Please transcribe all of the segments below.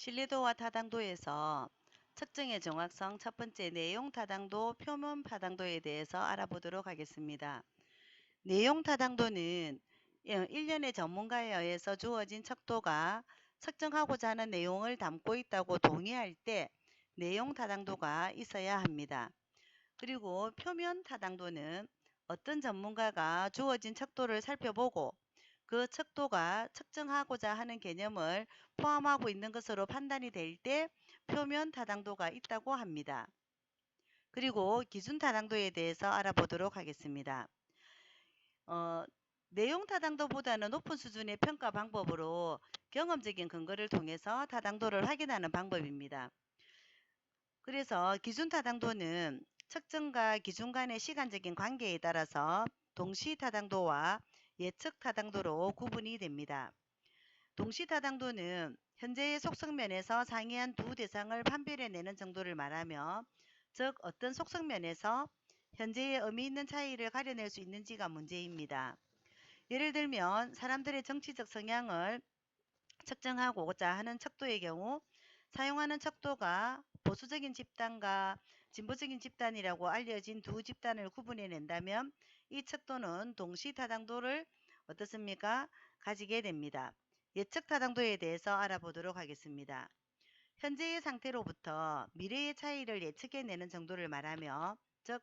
신뢰도와 타당도에서 측정의 정확성 첫 번째 내용 타당도, 표면 타당도에 대해서 알아보도록 하겠습니다. 내용 타당도는 일련의 전문가에 의해서 주어진 척도가 측정하고자 하는 내용을 담고 있다고 동의할 때 내용 타당도가 있어야 합니다. 그리고 표면 타당도는 어떤 전문가가 주어진 척도를 살펴보고 그 척도가 측정하고자 하는 개념을 포함하고 있는 것으로 판단이 될 때 표면 타당도가 있다고 합니다. 그리고 기준 타당도에 대해서 알아보도록 하겠습니다. 내용 타당도보다는 높은 수준의 평가 방법으로 경험적인 근거를 통해서 타당도를 확인하는 방법입니다. 그래서 기준 타당도는 측정과 기준 간의 시간적인 관계에 따라서 동시 타당도와 예측 타당도로 구분이 됩니다. 동시 타당도는 현재의 속성면에서 상이한 두 대상을 판별해내는 정도를 말하며, 즉 어떤 속성면에서 현재의 의미 있는 차이를 가려낼 수 있는지가 문제입니다. 예를 들면 사람들의 정치적 성향을 측정하고자 하는 척도의 경우 사용하는 척도가 보수적인 집단과 진보적인 집단이라고 알려진 두 집단을 구분해낸다면 이 척도는 동시 타당도를 어떻습니까? 가지게 됩니다. 예측 타당도에 대해서 알아보도록 하겠습니다. 현재의 상태로부터 미래의 차이를 예측해내는 정도를 말하며, 즉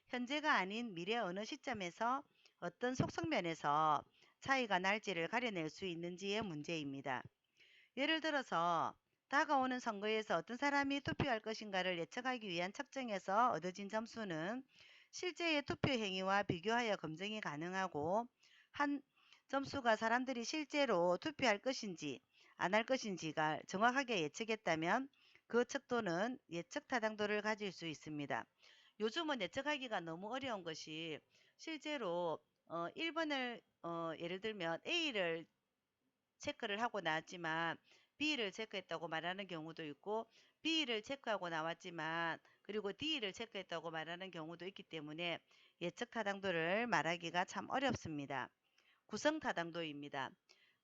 현재가 아닌 미래 어느 시점에서 어떤 속성면에서 차이가 날지를 가려낼 수 있는지의 문제입니다. 예를 들어서 다가오는 선거에서 어떤 사람이 투표할 것인가를 예측하기 위한 측정에서 얻어진 점수는 실제의 투표 행위와 비교하여 검증이 가능하고, 한 점수가 사람들이 실제로 투표할 것인지 안 할 것인지가 정확하게 예측했다면 그 척도는 예측 타당도를 가질 수 있습니다. 요즘은 예측하기가 너무 어려운 것이, 실제로 1번을 예를 들면 A를 체크를 하고 나왔지만 B를 체크했다고 말하는 경우도 있고, B를 체크하고 나왔지만 그리고 D를 체크했다고 말하는 경우도 있기 때문에 예측 타당도를 말하기가 참 어렵습니다. 구성 타당도입니다.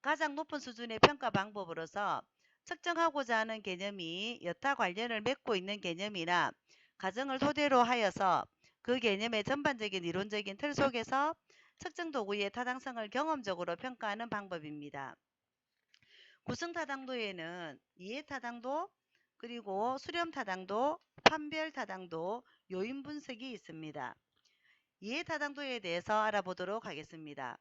가장 높은 수준의 평가 방법으로서 측정하고자 하는 개념이 여타 관련을 맺고 있는 개념이나 가정을 토대로 하여서 그 개념의 전반적인 이론적인 틀 속에서 측정 도구의 타당성을 경험적으로 평가하는 방법입니다. 구성 타당도에는 이해 타당도, 그리고 수렴 타당도, 판별 타당도, 요인 분석이 있습니다. 이해 타당도에 대해서 알아보도록 하겠습니다.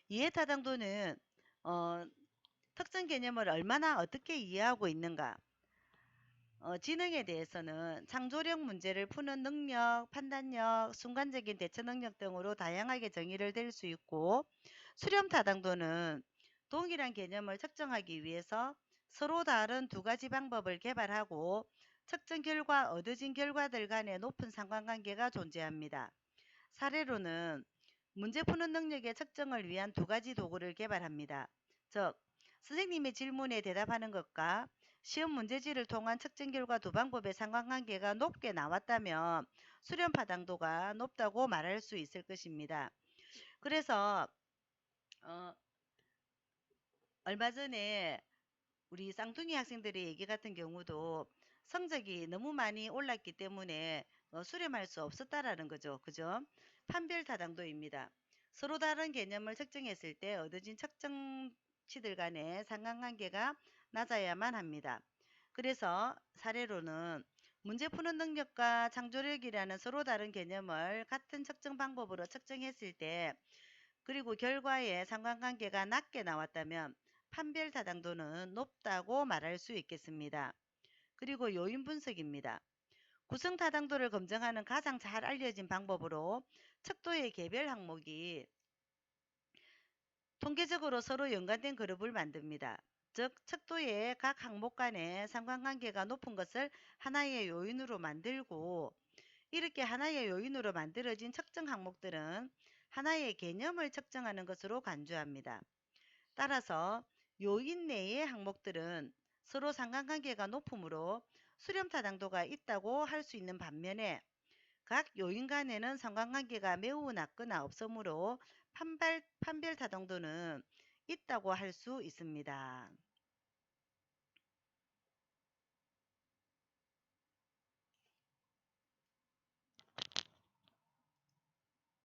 이해 타당도는 특정 개념을 얼마나 어떻게 이해하고 있는가, 지능에 대해서는 창조력 문제를 푸는 능력, 판단력, 순간적인 대처 능력 등으로 다양하게 정의를 댈 수 있고, 수렴 타당도는 동일한 개념을 측정하기 위해서 서로 다른 두 가지 방법을 개발하고 측정 결과 얻어진 결과들 간의 높은 상관관계가 존재합니다. 사례로는 문제 푸는 능력의 측정을 위한 두 가지 도구를 개발합니다. 즉, 선생님의 질문에 대답하는 것과 시험 문제지를 통한 측정 결과 두 방법의 상관관계가 높게 나왔다면 수렴 타당도가 높다고 말할 수 있을 것입니다. 그래서 얼마 전에 우리 쌍둥이 학생들의 얘기 같은 경우도 성적이 너무 많이 올랐기 때문에 수렴할 수 없었다라는 거죠. 그죠? 판별 타당도입니다. 서로 다른 개념을 측정했을 때 얻어진 측정치들 간의 상관관계가 낮아야만 합니다. 그래서 사례로는 문제 푸는 능력과 창조력이라는 서로 다른 개념을 같은 측정 방법으로 측정했을 때, 그리고 결과의 상관관계가 낮게 나왔다면 판별 타당도는 높다고 말할 수 있겠습니다. 그리고 요인 분석입니다. 구성 타당도를 검증하는 가장 잘 알려진 방법으로 척도의 개별 항목이 통계적으로 서로 연관된 그룹을 만듭니다. 즉, 척도의 각 항목 간의 상관관계가 높은 것을 하나의 요인으로 만들고, 이렇게 하나의 요인으로 만들어진 측정 항목들은 하나의 개념을 측정하는 것으로 간주합니다. 따라서 요인 내의 항목들은 서로 상관관계가 높으므로 수렴 타당도가 있다고 할 수 있는 반면에, 각 요인 간에는 상관관계가 매우 낮거나 없으므로 판별 타당도는 있다고 할 수 있습니다.